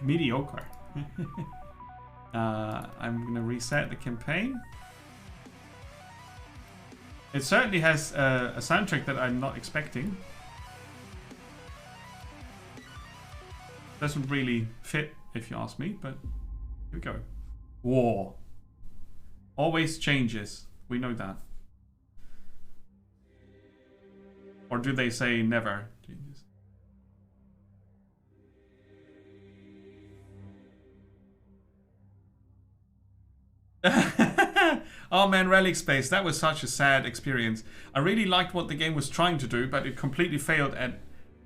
Mediocre. I'm going to reset the campaign. It certainly has a soundtrack that I'm not expecting. Doesn't really fit, if you ask me, but here we go. War. Always changes. We know that. Or do they say never changes? Oh man, Relic Space, that was such a sad experience. I really liked what the game was trying to do, but it completely failed at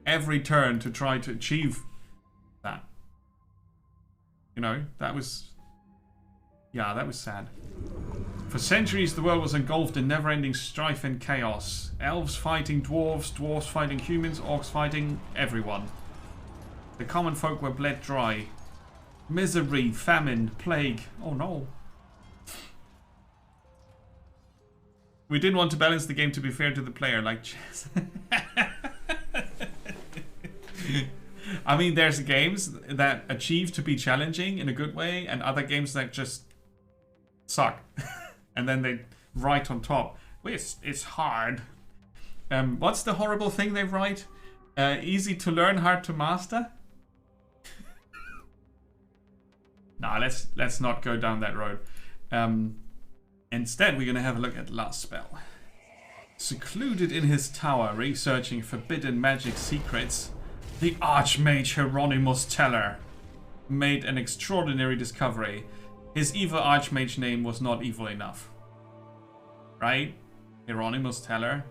every turn to try to achieve that. You know, that was... yeah, that was sad. For centuries, the world was engulfed in never-ending strife and chaos. Elves fighting dwarves, dwarves fighting humans, orcs fighting everyone. The common folk were bled dry. Misery, famine, plague. Oh no. We didn't want to balance the game to be fair to the player, like chess. I mean, there's games that achieve to be challenging in a good way, and other games that just suck. And then they write on top, it's hard. What's the horrible thing they write? Easy to learn, hard to master? Nah, let's not go down that road. Instead, we're going to have a look at last spell. Secluded in his tower, researching forbidden magic secrets, the Archmage Hieronymus Teller made an extraordinary discovery. His evil Archmage name was not evil enough. Right? Hieronymus Teller.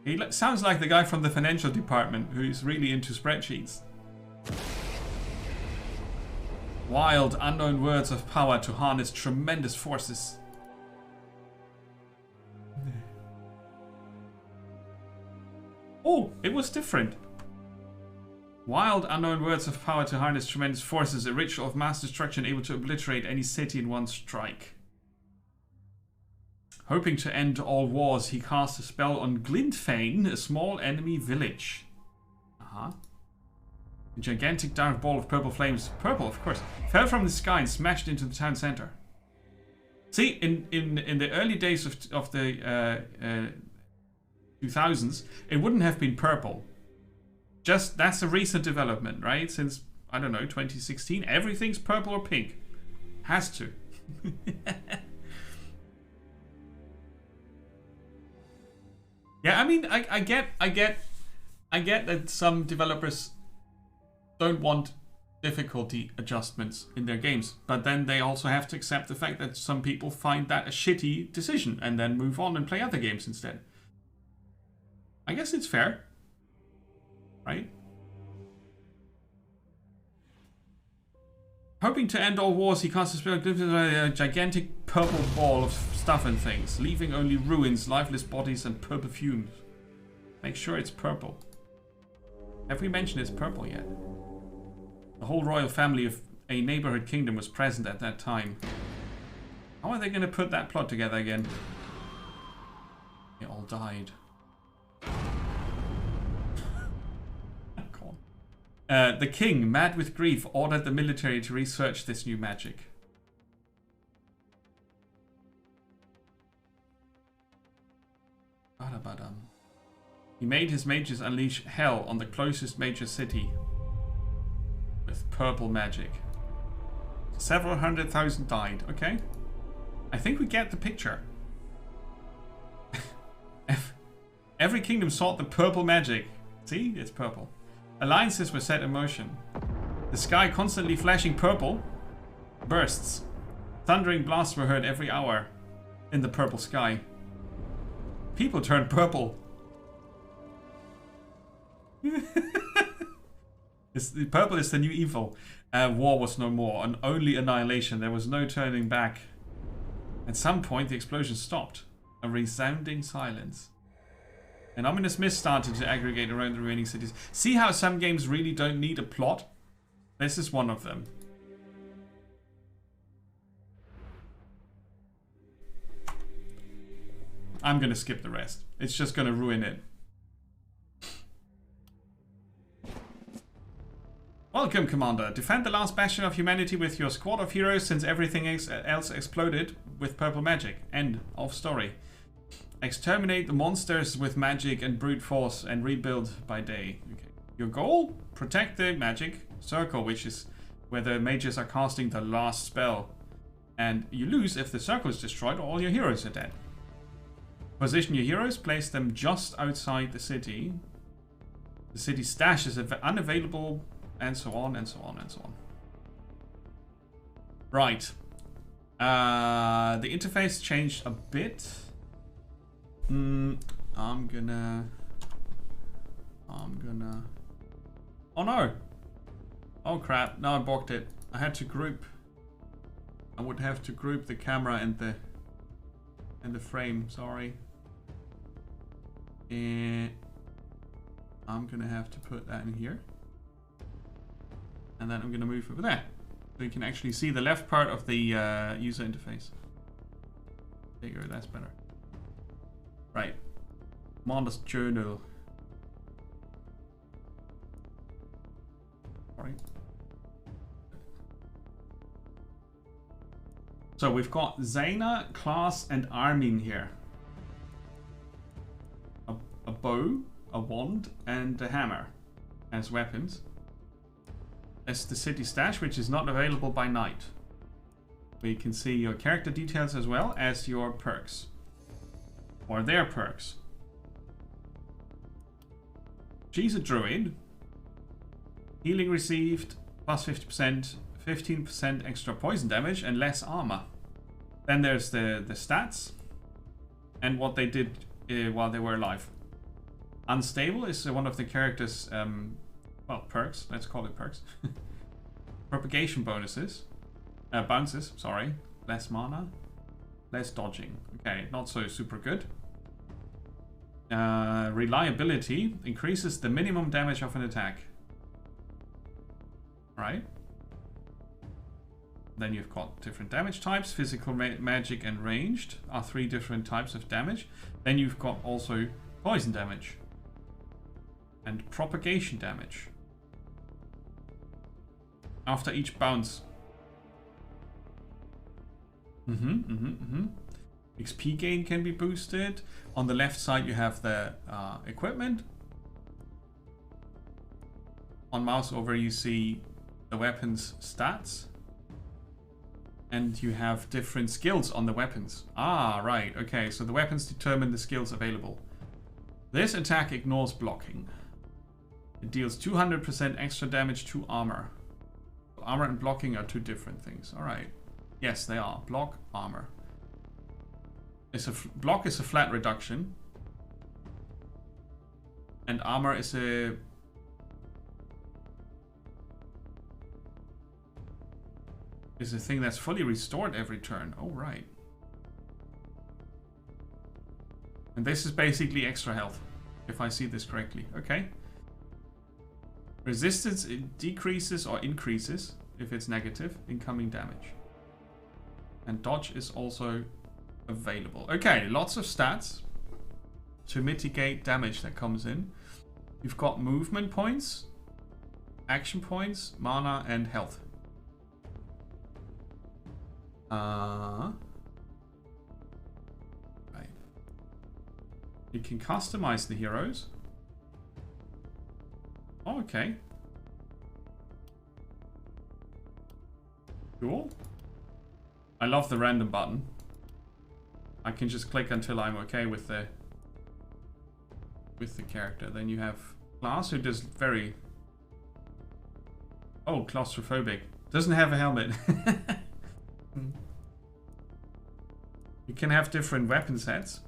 He sounds like the guy from the financial department who's really into spreadsheets. Wild, unknown words of power to harness tremendous forces. Oh, it was different. Wild, unknown words of power to harness tremendous forces. A ritual of mass destruction able to obliterate any city in one strike. Hoping to end all wars, he cast a spell on Glintfane, a small enemy village. Uh-huh. A gigantic dark ball of purple flames, purple of course, fell from the sky and smashed into the town center. See, in the early days of the 2000s, it wouldn't have been purple. Just, that's a recent development, right? Since, I don't know, 2016, everything's purple or pink. Has to. Yeah, I mean, I get that some developers don't want difficulty adjustments in their games, but then they also have to accept the fact that some people find that a shitty decision and then move on and play other games instead. I guess it's fair, right? Hoping to end all wars, he cast a spell, a gigantic purple ball of stuff and things, leaving only ruins, lifeless bodies, and purple fumes. Make sure it's purple. Have we mentioned it's purple yet? The whole royal family of a neighborhood kingdom was present at that time. How are they going to put that plot together again? They all died. The king, mad with grief, ordered the military to research this new magic. Badabadam. He made his mages unleash hell on the closest major city with purple magic. Several 100,000 died. Okay. I think we get the picture. Every kingdom sought the purple magic. See? It's purple. Alliances were set in motion. The sky constantly flashing purple. Bursts. Thundering blasts were heard every hour in the purple sky. People turned purple. Purple is the new evil. War was no more, and only annihilation. There was no turning back. At some point, the explosion stopped. A resounding silence. An ominous mist started to aggregate around the remaining cities. See how some games really don't need a plot? This is one of them. I'm gonna skip the rest. It's just gonna ruin it. Welcome, Commander. Defend the last bastion of humanity with your squad of heroes since everything else exploded with purple magic. End of story. Exterminate the monsters with magic and brute force and rebuild by day. Okay. Your goal? Protect the magic circle, which is where the mages are casting the last spell. And you lose if the circle is destroyed or all your heroes are dead. Position your heroes, place them just outside the city. The city stash is unavailable, and so on, and so on, and so on. Right. The interface changed a bit. I'm gonna... Oh no! Oh crap, now I blocked it. I had to group... I would have to group the camera and the frame, sorry. And I'm gonna have to put that in here. And then I'm gonna move over there. So you can actually see the left part of the user interface. There you go, that's better. Right. Commander's Journal. Sorry. So we've got Zaina, Klaas, and Armin here. A bow, a wand, and a hammer as weapons. As the city stash, which is not available by night. We can see your character details as well as your perks. Or their perks. She's a druid. Healing received, plus 50%, 15% extra poison damage, and less armor. Then there's the stats. And what they did while they were alive. Unstable is one of the character's, well, perks. Let's call it perks. Propagation bonuses. Bounces, sorry. Less mana. Less dodging. Okay, not so super good. Reliability increases the minimum damage of an attack. Right. Then you've got different damage types. Physical, magic, and ranged are 3 different types of damage. Then you've got also poison damage. And propagation damage. After each bounce. XP gain can be boosted. On the left side you have the equipment. On mouse over you see the weapons stats. And you have different skills on the weapons. Ah, right. Okay, so the weapons determine the skills available. This attack ignores blocking. It deals 200% extra damage to armor. Armor and blocking are 2 different things. Alright. Yes, they are. Block, armor. Block is a flat reduction. And armor is a... is a thing that's fully restored every turn. Oh, right. And this is basically extra health, if I see this correctly. Okay. Resistance, it decreases or increases if it's negative incoming damage. And dodge is also available. Okay, lots of stats to mitigate damage that comes in. You've got movement points, action points, mana, and health. Right. You can customize the heroes. Oh, okay. Cool. I love the random button. I can just click until I'm okay with the character. Then you have Klaas, who does very... oh, claustrophobic. Doesn't have a helmet. You can have different weapon sets,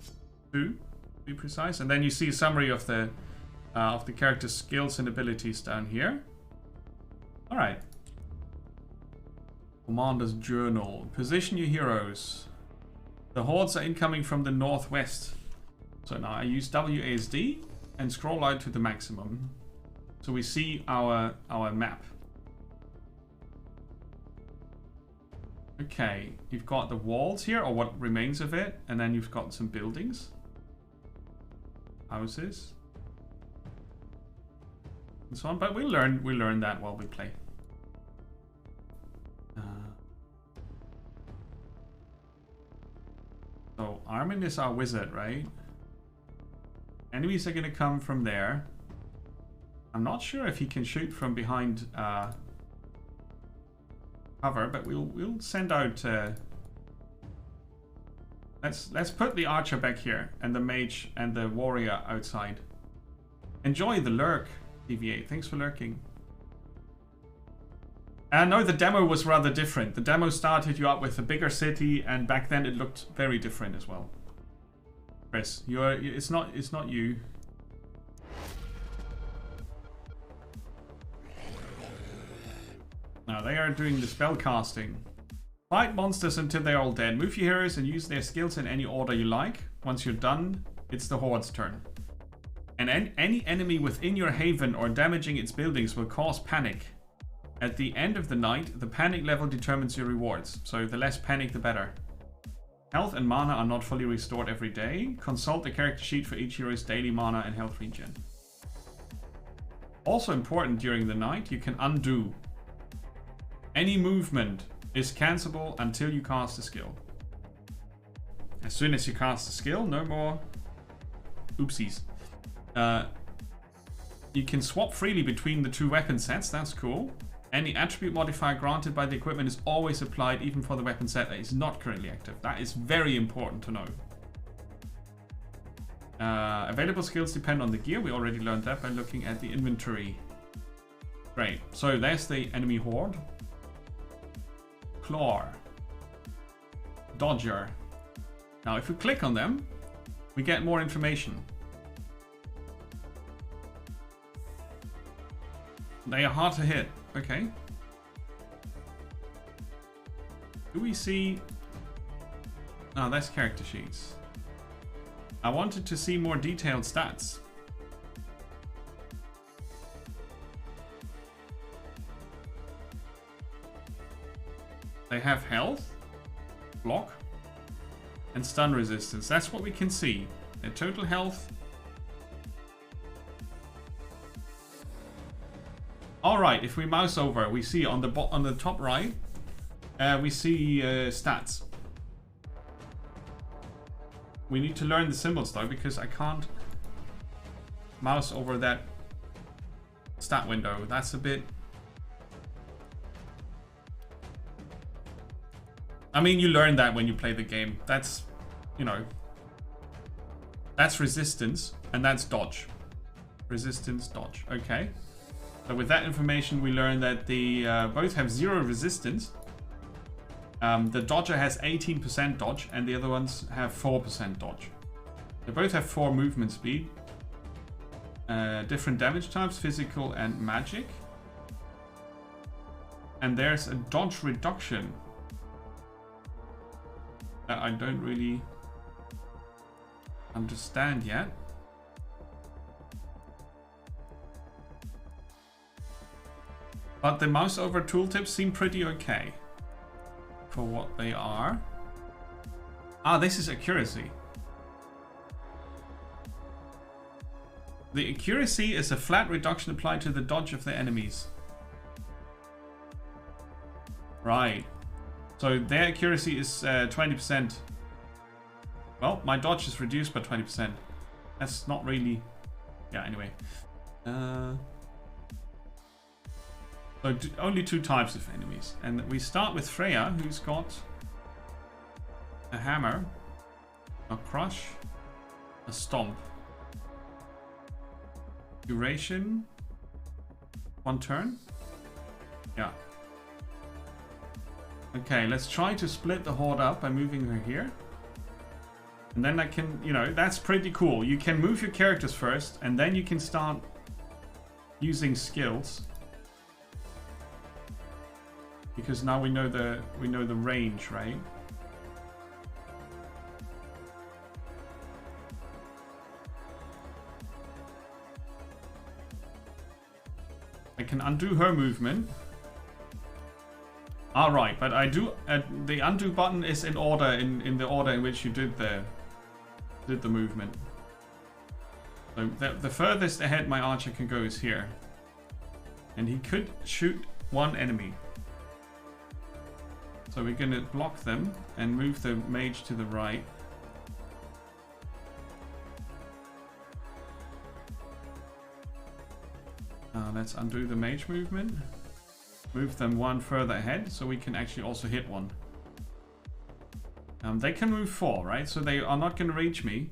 too, to be precise. And then you see a summary of the character's skills and abilities down here. All right. Commander's Journal. Position your heroes. The hordes are incoming from the northwest. So now I use WASD and scroll out to the maximum. So we see our map. Okay, you've got the walls here, or what remains of it, and then you've got some buildings. Houses. and so on. But we'll learn that while we play. So Armin is our wizard, right? Enemies are gonna come from there. I'm not sure if he can shoot from behind cover, but we'll send out. Let's put the archer back here and the mage and the warrior outside. Enjoy the lurk, TVA. Thanks for lurking. No, the demo was rather different. The demo started you up with a bigger city, and back then it looked very different as well. Chris, it's not you. Now they are doing the spell casting. Fight monsters until they're all dead. Move your heroes and use their skills in any order you like. Once you're done, it's the Horde's turn. And any enemy within your haven or damaging its buildings will cause panic. At the end of the night, the panic level determines your rewards. So the less panic, the better. Health and mana are not fully restored every day. Consult the character sheet for each hero's daily mana and health regen. Also important during the night, you can undo. Any movement is cancelable until you cast a skill. As soon as you cast a skill, no more oopsies. You can swap freely between the two weapon sets, that's cool. Any attribute modifier granted by the equipment is always applied even for the weapon set that is not currently active. That is very important to know. Available skills depend on the gear. We already learned that by looking at the inventory. Great. So there's the enemy horde. Claw. Dodger. Now if we click on them, we get more information. They are hard to hit. Okay. Do we see... Oh, that's character sheets. I wanted to see more detailed stats. They have health, block, and stun resistance. That's what we can see. Their total health. Alright, if we mouse over, we see on the top right, we see stats. We need to learn the symbols though, because I can't mouse over that stat window. That's a bit... I mean, you learn that when you play the game. That's, you know, that's resistance and that's dodge. Resistance, dodge. Okay. So with that information, we learn that the both have 0 resistance. The dodger has 18% dodge and the other ones have 4% dodge. They both have 4 movement speed. Different damage types, physical and magic. And there's a dodge reduction. I don't really understand yet. But the mouse over tooltips seem pretty okay for what they are. Ah, this is accuracy. The accuracy is a flat reduction applied to the dodge of the enemies. Right. So their accuracy is 20%. Well, my dodge is reduced by 20%. That's not really... Yeah, anyway. So only 2 types of enemies. And we start with Freya, who's got a hammer, a crush, a stomp. Duration, 1 turn. Yeah. Okay, let's try to split the horde up by moving her here. And then I can, you know, that's pretty cool. You can move your characters first, and then you can start using skills. Because now we know the range, right? I can undo her movement. Alright, but I do the undo button is in order in the order in which you did the movement. So the furthest ahead my archer can go is here. And he could shoot one enemy. So we're going to block them and move the mage to the right. Let's undo the mage movement. Move them one further ahead so we can actually also hit one. They can move 4, right? So they are not going to reach me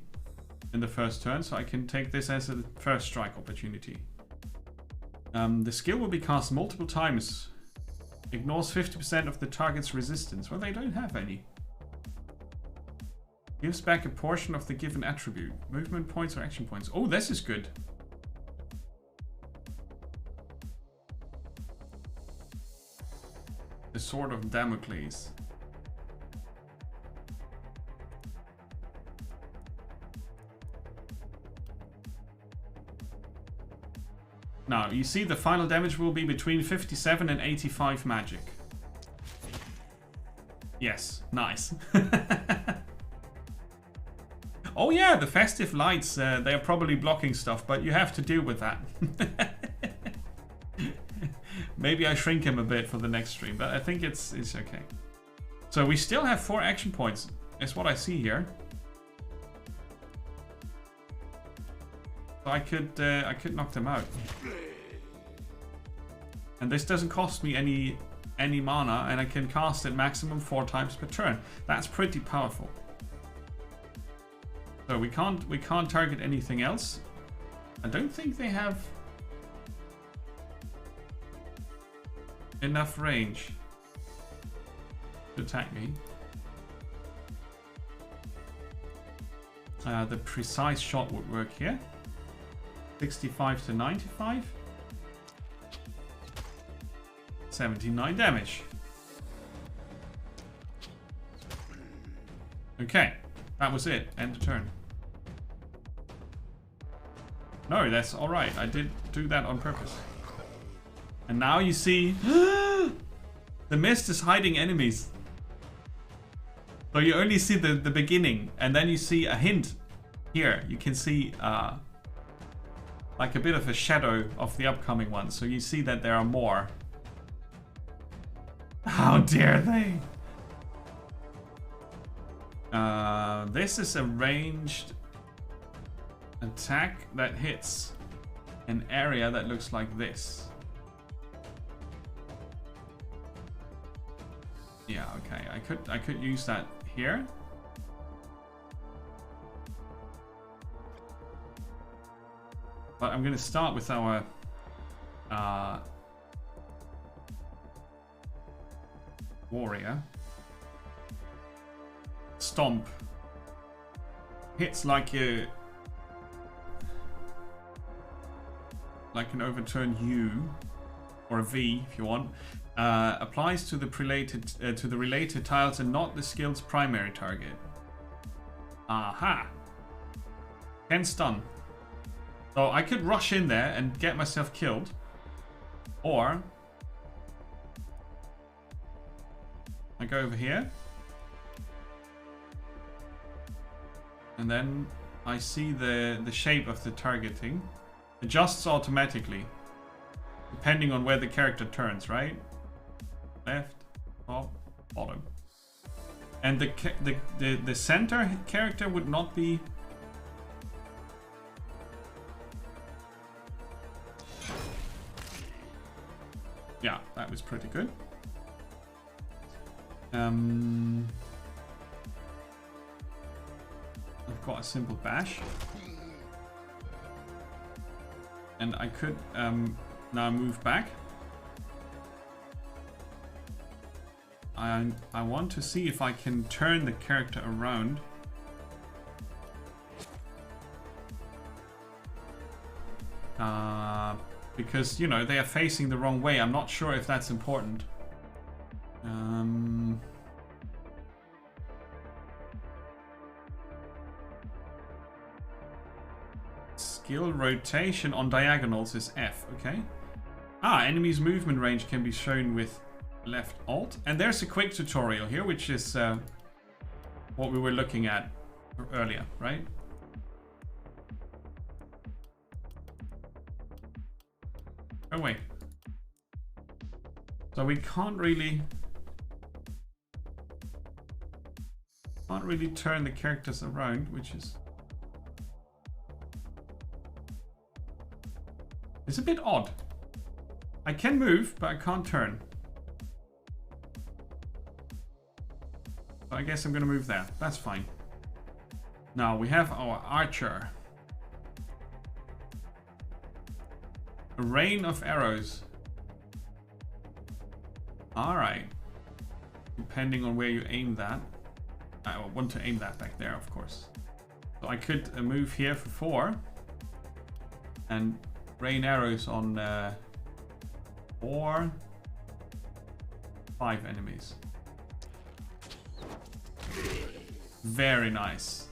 in the first turn, so I can take this as a first strike opportunity. The skill will be cast multiple times. Ignores 50% of the target's resistance. Well, they don't have any. Gives back a portion of the given attribute. Movement points or action points. Oh, this is good. The Sword of Damocles. Now, you see the final damage will be between 57 and 85 magic. Yes, nice. Oh yeah, the festive lights, they're probably blocking stuff, but you have to deal with that. Maybe I shrink him a bit for the next stream, but I think it's okay. So we still have 4 action points, is what I see here. So I could knock them out. And this doesn't cost me any mana, and I can cast it maximum 4 times per turn. That's pretty powerful. So we can't target anything else. I don't think they have enough range to attack me. The precise shot would work here. 65 to 95. 79 damage. Okay, that was it. End of turn. No, that's alright. I did do that on purpose. And now you see the mist is hiding enemies. So you only see the beginning, and then you see a hint here. You can see like a bit of a shadow of the upcoming one. So you see that there are more. How dare they? This is a ranged attack that hits an area that looks like this. Yeah, okay. I could use that here. But I'm going to start with our warrior. Stomp. Hits like an overturned U or a V if you want. Applies to the related tiles and not the skill's primary target. Aha. 10 stun. So I could rush in there and get myself killed, or I go over here, and then I see the shape of the targeting adjusts automatically depending on where the character turns, right? Left, top, bottom. And the center character would not be. Yeah, that was pretty good. I've got a simple bash. And I could now move back. I want to see if I can turn the character around. Because, you know, they are facing the wrong way. I'm not sure if that's important. Skill rotation on diagonals is F, okay. Enemies' movement range can be shown with left alt. And there's a quick tutorial here, which is what we were looking at earlier, right? Oh wait, So we can't really turn the characters around, which is it's a bit odd. I can move, but I can't turn. So I guess I'm gonna move there. That's fine. Now we have our archer. A rain of arrows. Alright. Depending on where you aim that. I want to aim that back there, of course. So I could move here for 4. And rain arrows on 4, 5 enemies. Very nice.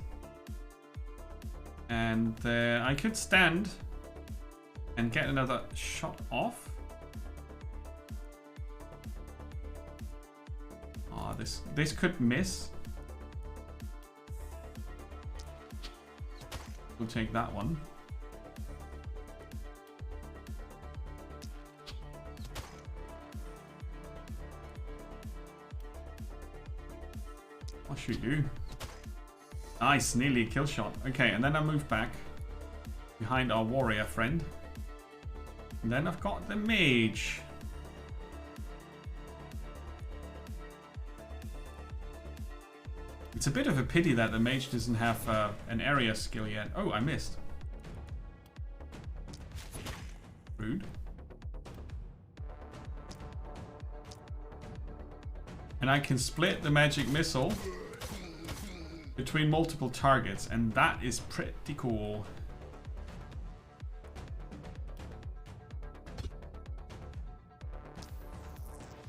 And I could stand and get another shot off. Oh, this could miss. We'll take that one. I'll shoot you. Nice, nearly a kill shot. Okay, and then I move back behind our warrior friend. And then I've got the mage. It's a bit of a pity that the mage doesn't have an area skill yet. Oh, I missed. Rude. And I can split the magic missile between multiple targets, and that is pretty cool.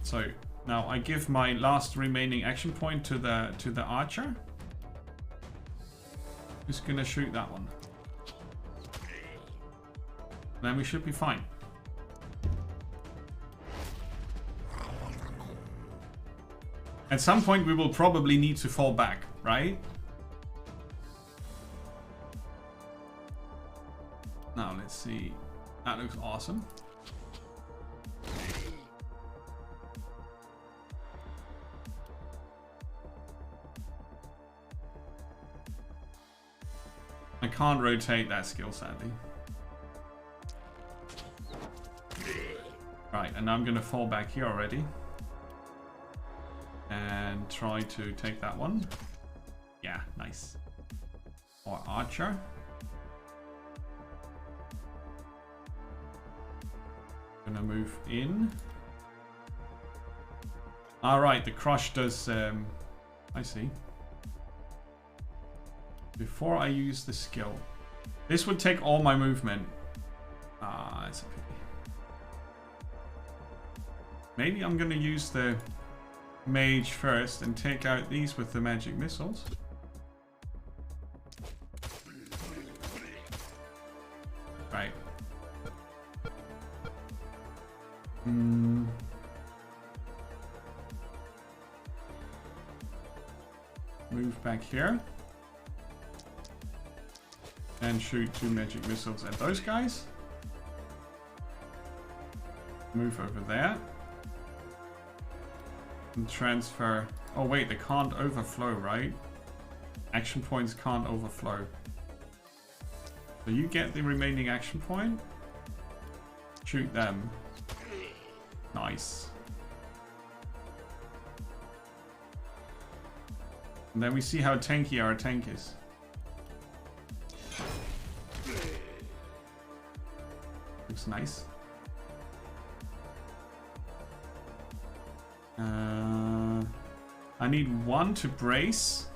So now I give my last remaining action point to the archer, who's gonna shoot that one. Then we should be fine. At some point we will probably need to fall back, right? Now let's see. That looks awesome. I can't rotate that skill, sadly. Right, and I'm gonna fall back here already. And try to take that one. Yeah, nice. Or archer. Gonna move in. Alright, the crush does... I see. Before I use the skill. This would take all my movement. Ah, it's a pity. Maybe I'm gonna use the mage first and take out these with the magic missiles. Right. Move back here. And shoot 2 magic missiles at those guys. Move over there. And transfer. Oh wait, they can't overflow, right? Action points can't overflow. So you get the remaining action point. Shoot them. Nice. And then we see how tanky our tank is. Looks nice. I need 1 to brace.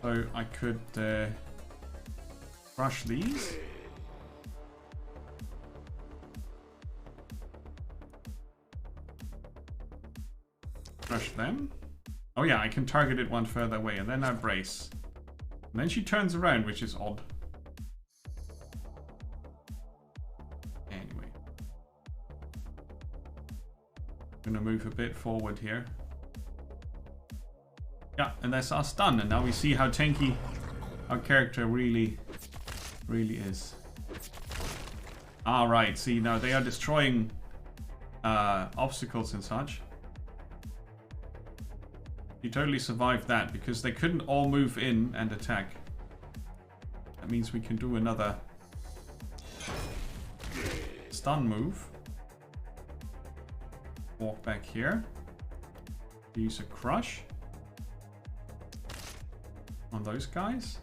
So I could crush these. Crush them. Oh yeah, I can target it 1 further away and then I brace. And then she turns around, which is odd. Anyway. I'm gonna move a bit forward here. Yeah, and that's us done. And now we see how tanky our character really is. Alright, see now they are destroying obstacles and such. He totally survived that because they couldn't all move in and attack. That means we can do another stun move. Walk back here. Use a crush on those guys.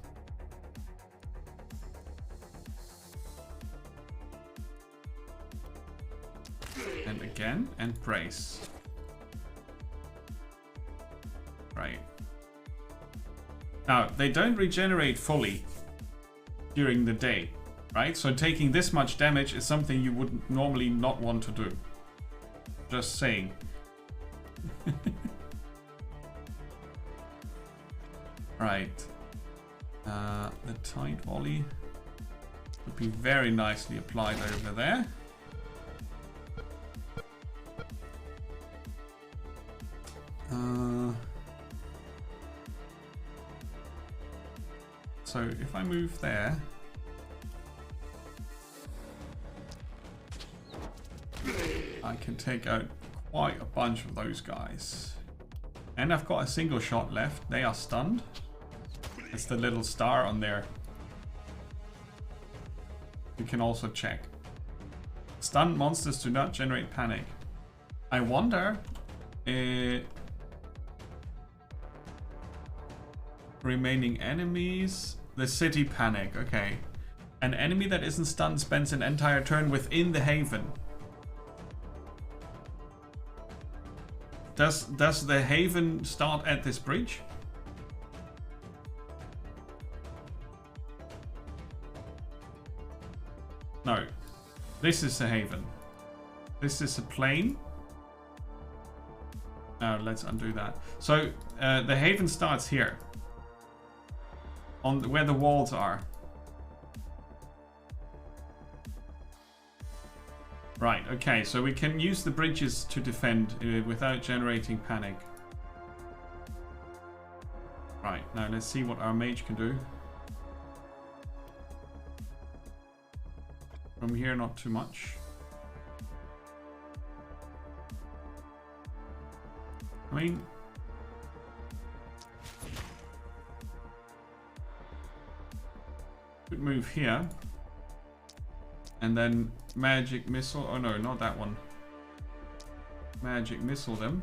And again, and brace. Right. Now, they don't regenerate fully during the day, right? So taking this much damage is something you would normally not want to do. Just saying. Right. The Tide Volley would be very nicely applied over there. So if I move there, I can take out quite a bunch of those guys. And I've got a single shot left. They are stunned. It's the little star on there. You can also check. Stunned monsters do not generate panic. I wonder... remaining enemies. The city panic. Okay. An enemy that isn't stunned spends an entire turn within the haven. Does the haven start at this breach? No. This is the haven. This is a plane. Now let's undo that. So the haven starts here. On where the walls are. Right, okay, so we can use the bridges to defend without generating panic. Right, now let's see what our mage can do. From here, not too much. I mean... could move here. And then magic missile. Oh no, not that one. Magic missile them.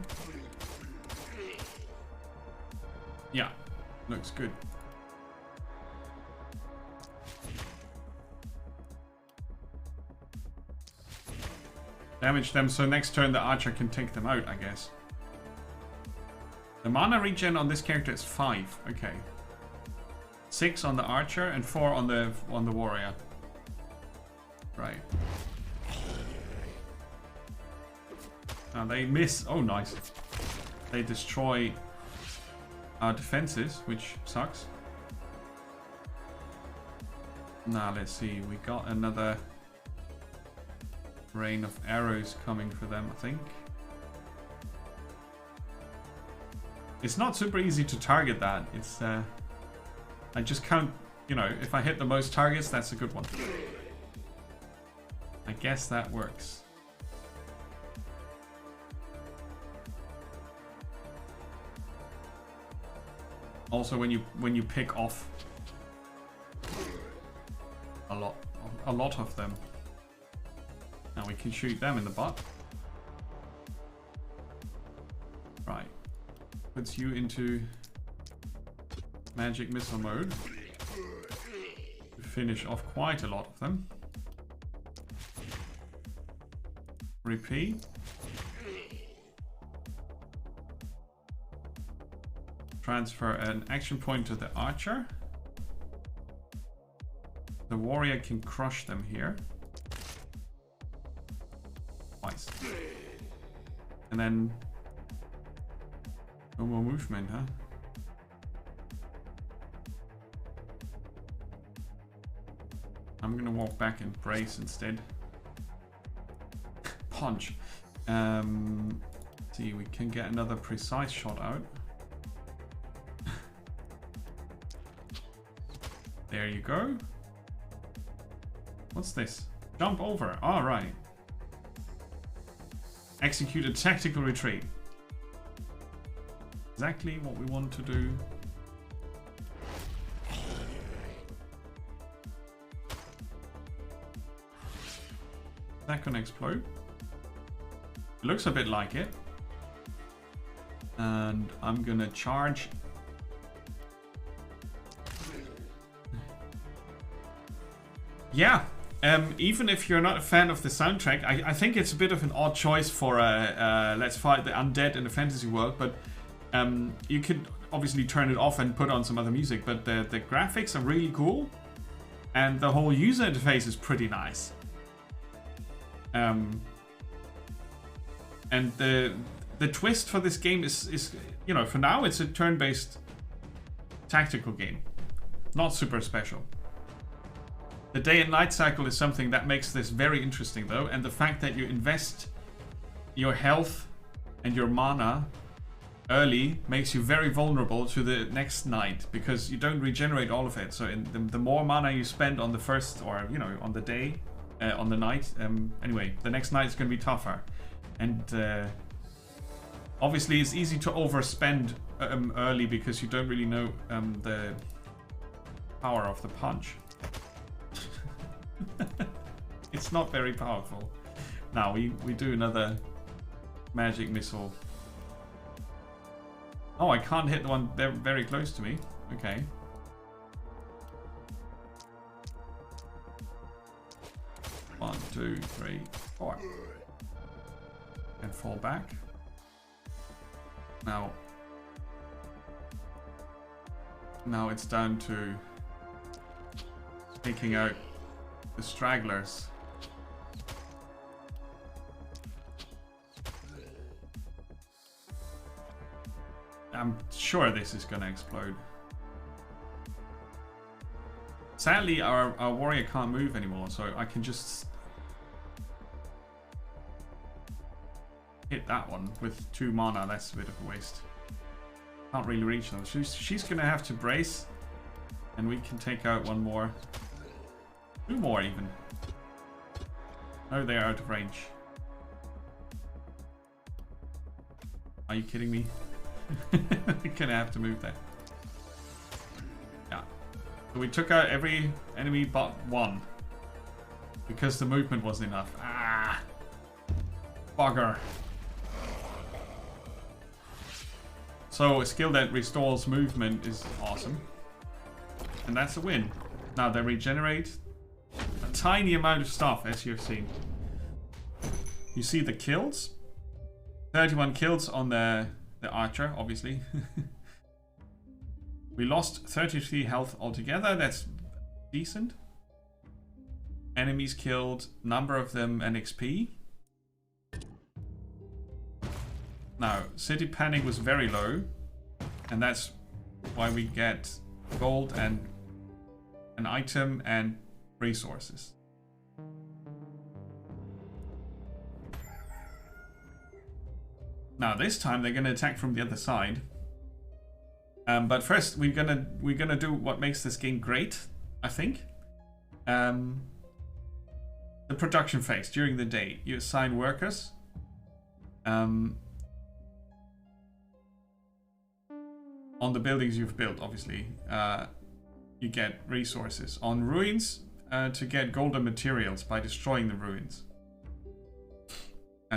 Yeah, looks good. Damage them so next turn the archer can take them out, I guess. The mana regen on this character is 5. Okay. 6 on the archer and 4 on the warrior. Right. Now they miss. Oh, nice. They destroy our defenses, which sucks. Now let's see. We got another rain of arrows coming for them, I think. It's not super easy to target that. It's I just count, you know, if I hit the most targets, that's a good one. I guess that works. Also, when you pick off a lot of them, now we can shoot them in the butt. Right, puts you into magic missile mode to finish off quite a lot of them. Repeat. Transfer an action point to the archer. The warrior can crush them here. Twice. And then no more movement, huh? I'm gonna walk back and brace instead. Punch. See, we can get another precise shot out. There you go. What's this? Jump over. All right. Execute a tactical retreat. Exactly what we want to do. Is that gonna explode? It looks a bit like it. And I'm gonna charge. Yeah, even if you're not a fan of the soundtrack, I think it's a bit of an odd choice for Let's Fight the Undead in a fantasy world, but you could obviously turn it off and put on some other music, but the graphics are really cool, and the whole user interface is pretty nice. And the twist for this game is, you know, for now it's a turn-based tactical game, not super special. The day and night cycle is something that makes this very interesting though, and the fact that you invest your health and your mana early makes you very vulnerable to the next night, because you don't regenerate all of it. So the more mana you spend on the first, or you know, on the day, on the night, anyway, the next night is going to be tougher. And obviously it's easy to overspend early because you don't really know the power of the punch. It's not very powerful. Now we do another magic missile. Oh, I can't hit the one they're very close to me. Okay. One, two, three, four. And fall back. Now it's down to taking out the stragglers. I'm sure this is gonna explode. Sadly, our warrior can't move anymore, so I can just hit that one with 2 mana. That's a bit of a waste. Can't really reach them. She's gonna have to brace, and we can take out one more. 2 more even. Oh, they are out of range. Are you kidding me? We're gonna have to move that. Yeah. So we took out every enemy but 1. Because the movement wasn't enough. Ah! Bugger. So a skill that restores movement is awesome. And that's a win. Now they regenerate a tiny amount of stuff, as you've seen. You see the kills. 31 kills on the archer, obviously. We lost 33 health altogether. That's decent. Enemies killed, number of them, and XP. Now, City Panic was very low, and that's why we get gold and an item and resources. Now this time they're gonna attack from the other side. But first we're gonna do what makes this game great, I think. The production phase during the day. You assign workers. On the buildings you've built, obviously. You get resources. On ruins, to get golden materials by destroying the ruins.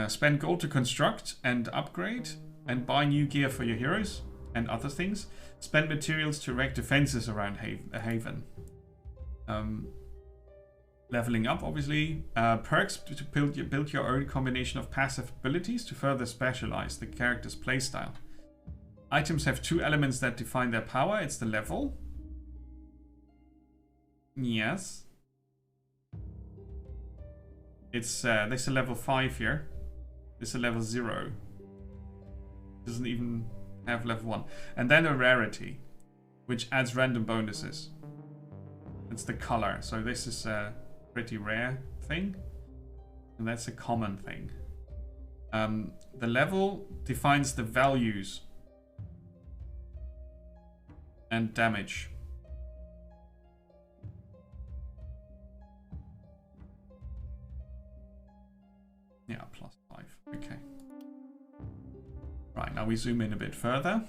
Spend gold to construct and upgrade and buy new gear for your heroes and other things. Spend materials to erect defenses around a haven. Leveling up, obviously. Perks to build your own combination of passive abilities to further specialize the character's playstyle. Items have 2 elements that define their power. It's the level. Yes. It's this is a level 5 here. This is a level 0. Doesn't even have level 1. And then a rarity, which adds random bonuses. It's the color. So this is a pretty rare thing. And that's a common thing. The level defines the values and damage. Yeah, +5. Okay. Right, now we zoom in a bit further.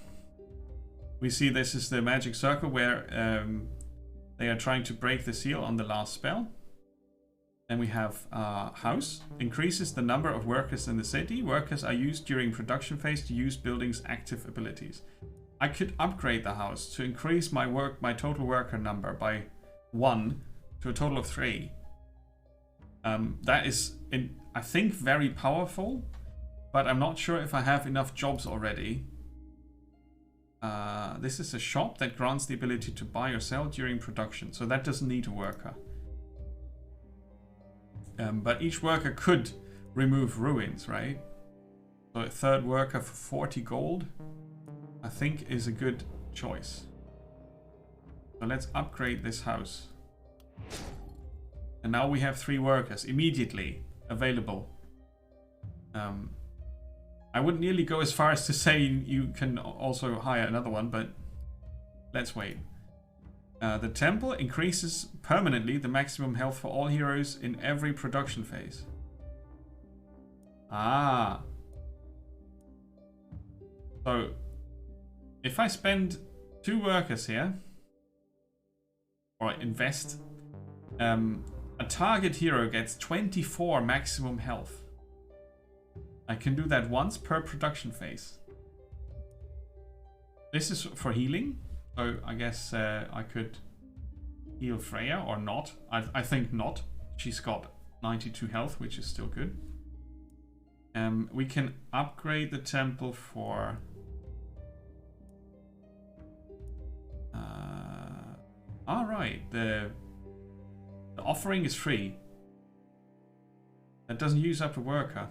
We see this is the magic circle where they are trying to break the seal on the last spell. Then we have house. Increases the number of workers in the city. Workers are used during production phase to use buildings' active abilities. I could upgrade the house to increase my total worker number by 1 to a total of 3. That is, I think, very powerful, but I'm not sure if I have enough jobs already. This is a shop that grants the ability to buy or sell during production, so that doesn't need a worker. But each worker could remove ruins, right? So a third worker for 40 gold, I think, is a good choice. So let's upgrade this house. And now we have 3 workers immediately available. I wouldn't nearly go as far as to say you can also hire another one, but let's wait. The temple increases permanently the maximum health for all heroes in every production phase. Ah. So, if I spend 2 workers here, or invest, a target hero gets 24 maximum health. I can do that once per production phase. This is for healing, so I guess I could heal Freya or not. I think not. She's got 92 health, which is still good. We can upgrade the temple for... Alright, the offering is free. That doesn't use up a worker.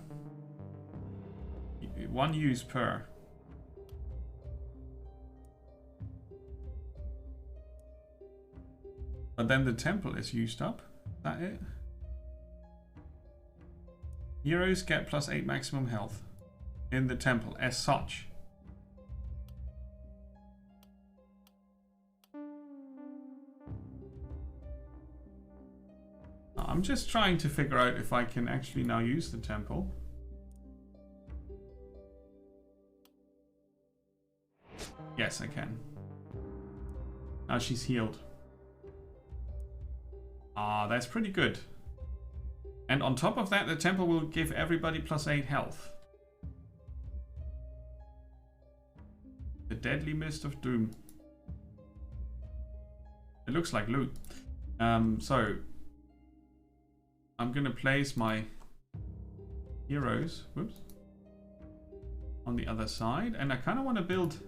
1 use per. But then the temple is used up. Is that it? Heroes get +8 maximum health in the temple as such. I'm just trying to figure out if I can actually now use the temple. Yes, I can. Now she's healed. Ah, that's pretty good. And on top of that, the temple will give everybody +8 health. The Deadly Mist of Doom. It looks like loot. So I'm gonna place my heroes, whoops, on the other side, and I kind of want to build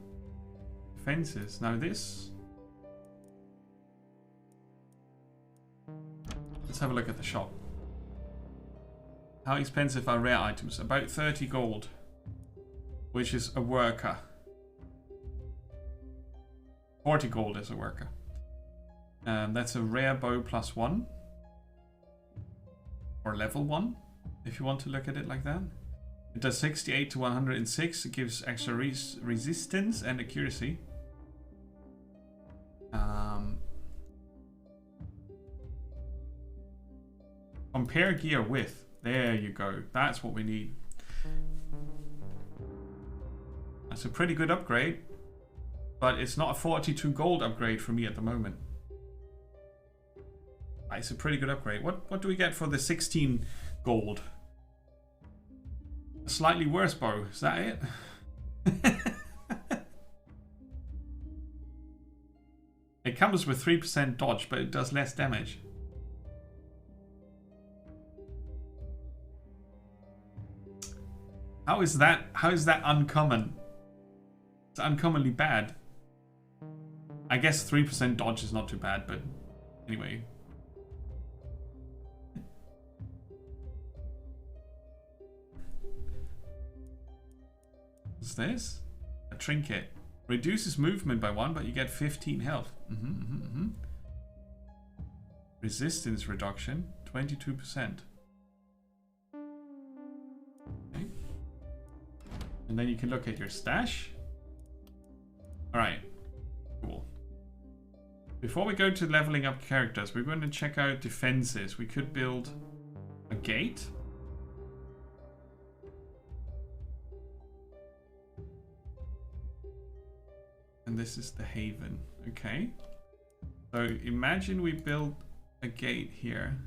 fences. Now this, let's have a look at the shop. How expensive are rare items? About 30 gold, which is a worker. 40 gold is a worker. That's a rare bow +1. Or level 1, if you want to look at it like that. It does 68 to 106. It gives extra resistance and accuracy. Compare gear with. There you go. That's what we need. That's a pretty good upgrade. But it's not a 42 gold upgrade for me at the moment. It's a pretty good upgrade. What do we get for the 16 gold? A slightly worse bow. Is that it? It comes with 3% dodge, but it does less damage. How is that uncommon? It's uncommonly bad. I guess 3% dodge is not too bad, but anyway. What's this? A trinket. Reduces movement by 1, but you get 15 health. Resistance reduction, 22%. Okay. And then you can look at your stash. Alright. Cool. Before we go to leveling up characters, we're going to check out defenses. We could build a gate. And this is the haven. Okay. So imagine we build a gate here.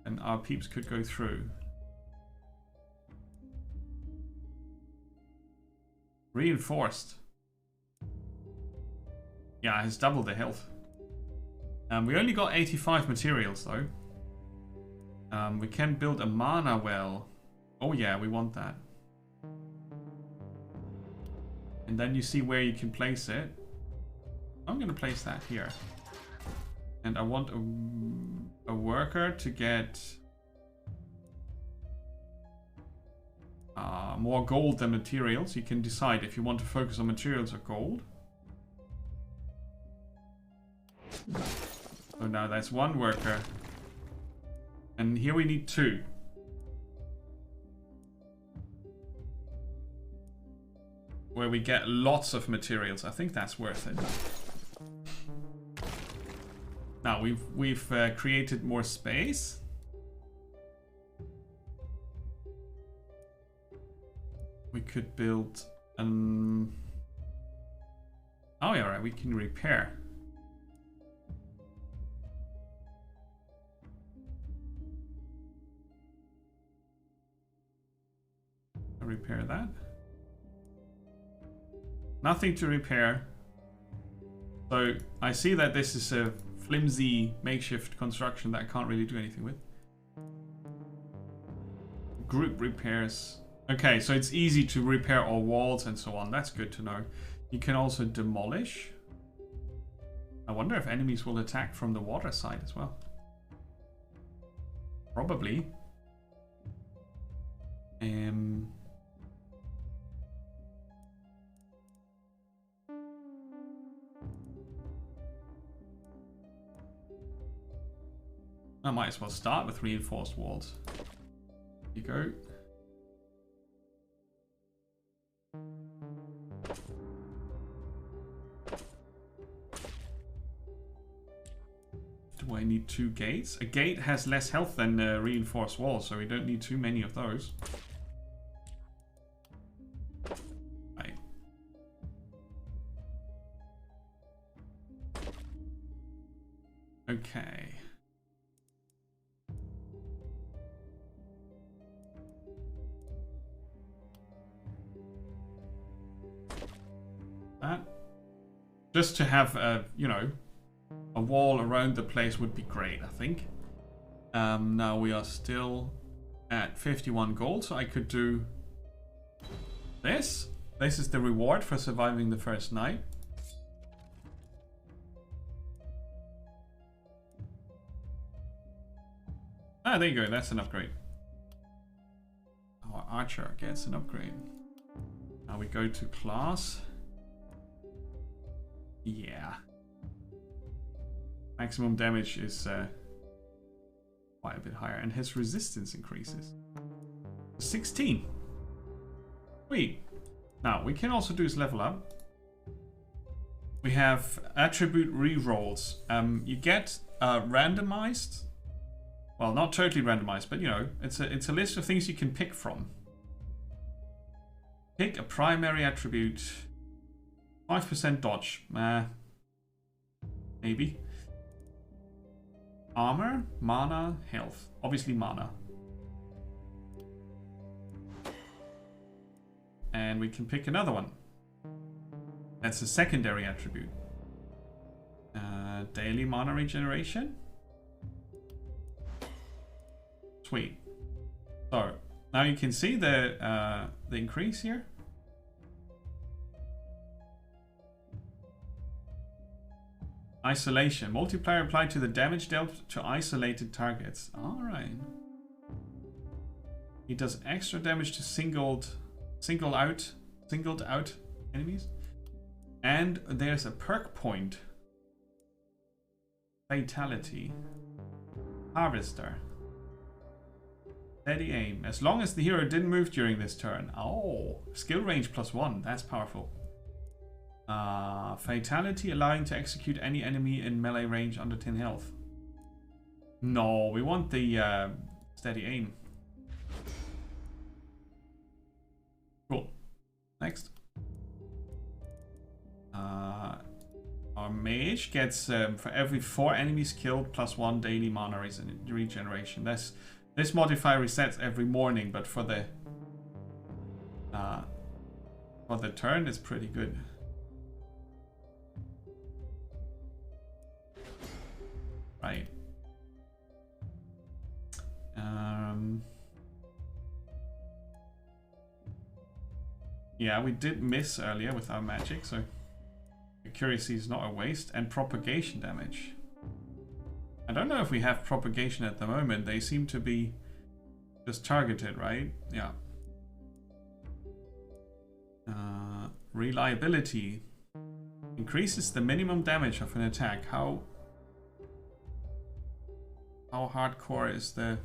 And our peeps could go through. Reinforced. Yeah, it has doubled the health. We only got 85 materials though. We can build a mana well. Oh yeah, we want that. And then you see where you can place it. I'm going to place that here. And I want a worker to get more gold than materials. You can decide if you want to focus on materials or gold. So now that's one worker. And here we need 2. Where we get lots of materials. I think that's worth it. Now we've created more space. We could build oh yeah, right, we can repair. Repair that. Nothing to repair. So I see that this is a flimsy makeshift construction that I can't really do anything with. Group repairs. Okay, so it's easy to repair all walls and so on. That's good to know. You can also demolish. I wonder if enemies will attack from the water side as well. Probably. I might as well start with reinforced walls. Here you go. Do I need 2 gates? A gate has less health than reinforced walls, so we don't need too many of those. Right. Okay. That. Just to have a, you know, a wall around the place would be great, I think. Now we are still at 51 gold, so I could do this. This is the reward for surviving the first night. Ah, there you go, that's an upgrade. Our archer gets an upgrade. Now we go to class. Yeah. Maximum damage is quite a bit higher, and his resistance increases. 16. Sweet. Now, we can also do is level up. We have attribute rerolls. You get randomized. Well, not totally randomized, but you know, it's a list of things you can pick from. Pick a primary attribute. 5% dodge. Maybe. Armor, mana, health. Obviously mana. And we can pick another one. That's a secondary attribute. Daily mana regeneration. Sweet. So now you can see the increase here. Isolation. Multiplier applied to the damage dealt to isolated targets. Alright. He does extra damage to singled out enemies. And there's a perk point. Fatality. Harvester. Steady aim. As long as the hero didn't move during this turn. Oh, skill range +1. That's powerful. Fatality, allowing to execute any enemy in melee range under 10 health. No, we want the steady aim. Cool. Next. mage gets for every 4 enemies killed +1 daily mana regeneration. This modifier resets every morning, but for the turn it's pretty good. Right. Yeah, we did miss earlier with our magic, so accuracy is not a waste. And propagation damage. I don't know if we have propagation at the moment. They seem to be just targeted, right? Yeah. Reliability. Increases the minimum damage of an attack. How hardcore is the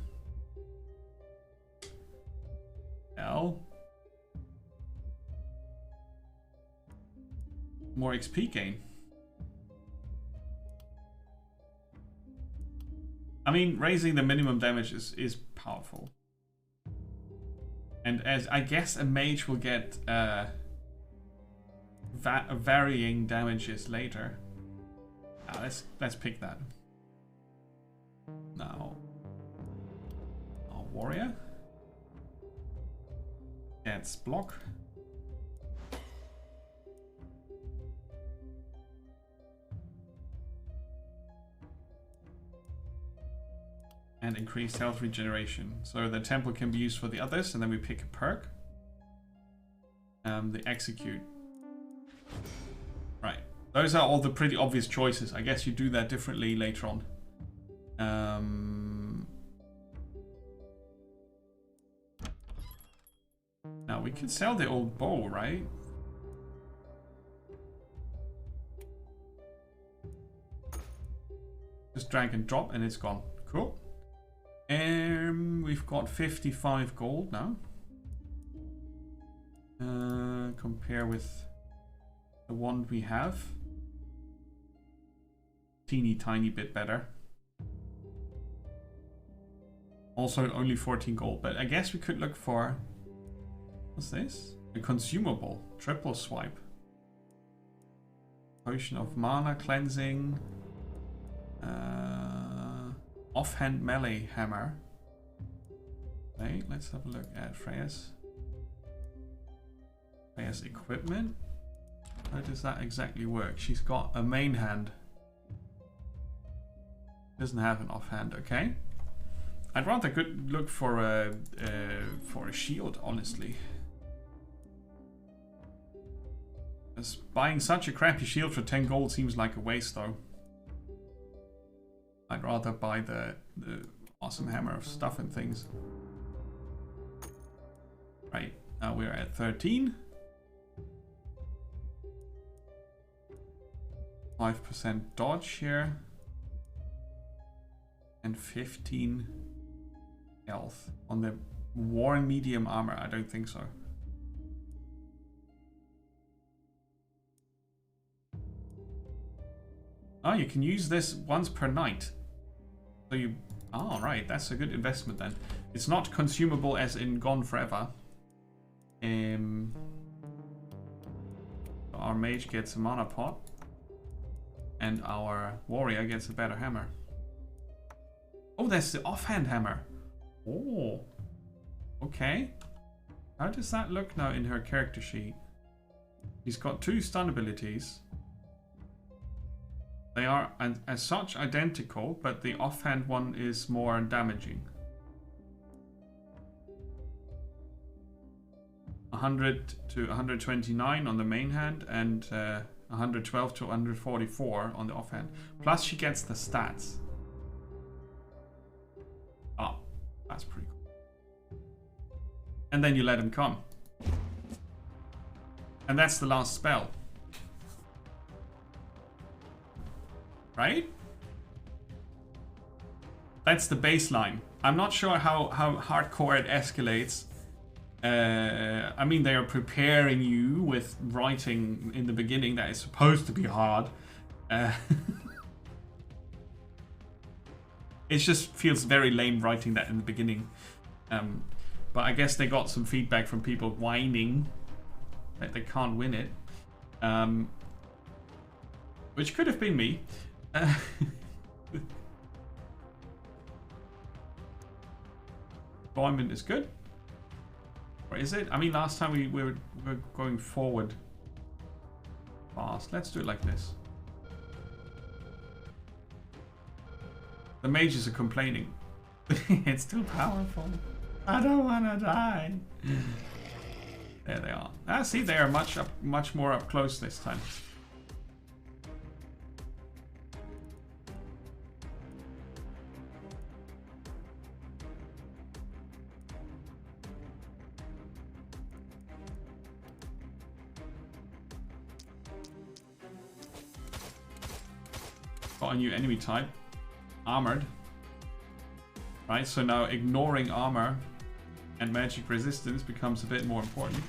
L? More XP gain. I mean, raising the minimum damage is powerful. And as I guess a mage will get varying damages later. Let's pick that. Now, our warrior gets block. And increased health regeneration. So the temple can be used for the others, and then we pick a perk. The execute. Right. Those are all the pretty obvious choices. I guess you do that differently later on. Now we can sell the old bow, right? Just drag and drop and it's gone. Cool. We've got 55 gold now. Compare with the one we have. Teeny tiny bit better. Also only 14 gold, but I guess we could look for... What's this? A consumable. Triple swipe. Potion of mana cleansing. Offhand melee hammer. Okay, let's have a look at Freya's equipment. How does that exactly work? She's got a main hand. Doesn't have an offhand. Okay. I'd rather look for a shield, honestly. As buying such a crappy shield for 10 gold seems like a waste, though. I'd rather buy the awesome hammer of stuff and things. Right, now we're at 13. 5% dodge here. And 15 health. On the worn medium armor, I don't think so. Oh, you can use this once per night. So you... Oh, right. That's a good investment then. It's not consumable as in gone forever. Our mage gets a mana pot. And our warrior gets a better hammer. Oh, that's the offhand hammer. Oh. Okay. How does that look now in her character sheet? He's got 2 stun abilities. They are as such identical, but the offhand one is more damaging. 100 to 129 on the main hand and 112 to 144 on the offhand. Plus she gets the stats. Oh, that's pretty cool. And then you let him come. And that's the last spell. Right? That's the baseline. I'm not sure how hardcore it escalates. I mean, they are preparing you with writing in the beginning that is supposed to be hard. It just feels very lame writing that in the beginning. But I guess they got some feedback from people whining that they can't win it. Which could have been me. Deployment is good. Or is it? I mean, last time we were going forward fast. Let's do it like this. The mages are complaining. It's too powerful. I don't want to die. There they are. Ah, see, they are much more up close this time. Got a new enemy type. Armored. Right, so now ignoring armor and magic resistance becomes a bit more important.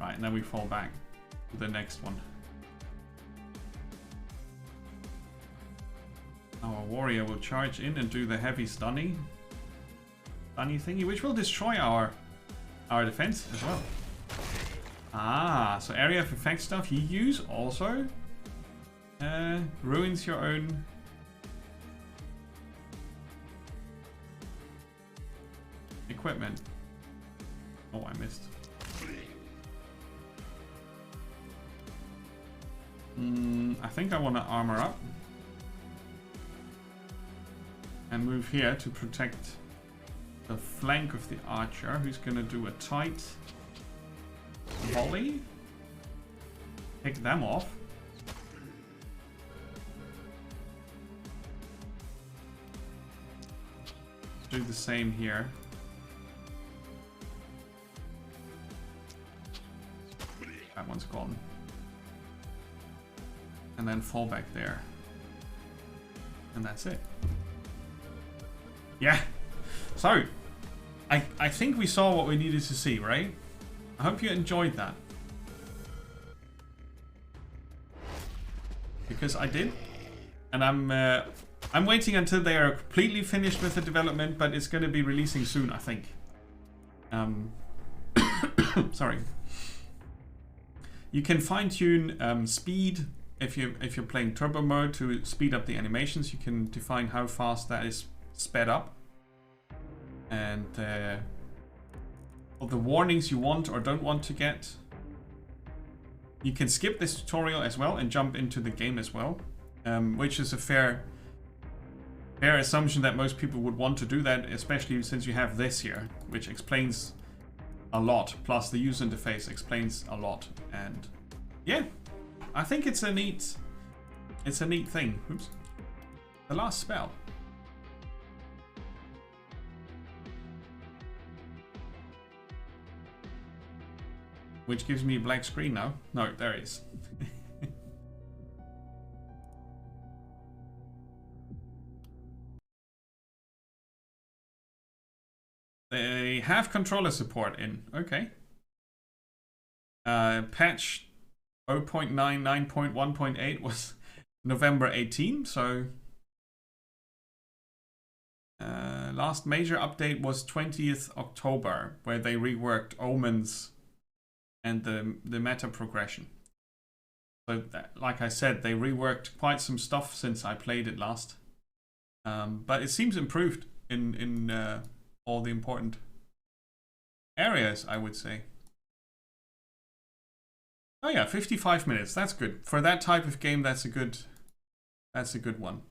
Right, and then we fall back to the next one. Our warrior will charge in and do the heavy stunny thingy, which will destroy our defense as well. Ah, so area of effect stuff you use also ruins your own equipment. Oh, I missed. I think I want to armor up and move here to protect the flank of the archer, who's going to do a tight volley. Take them off. Do the same here. That one's gone. And then fall back there. And that's it. Yeah. So, I think we saw what we needed to see, right? I hope you enjoyed that. Because I did. And I'm waiting until they are completely finished with the development, but it's going to be releasing soon, I think. Sorry. You can fine-tune speed if you're playing turbo mode to speed up the animations. You can define how fast that is sped up. And all the warnings you want or don't want to get. You can skip this tutorial as well and jump into the game as well, which is a fair assumption that most people would want to do that, especially since you have this here, which explains a lot. Plus the user interface explains a lot, and yeah, I think it's a neat thing. Oops, the last spell. Which gives me a black screen now. No, there it is. They have controller support in. Okay. Patch 0.99.1.8 was November 18, so last major update was 20th October, where they reworked omens and the meta progression. So, like I said, they reworked quite some stuff since I played it last. But it seems improved in all the important areas, I would say. Oh yeah, 55 minutes. That's good for that type of game. That's a good one.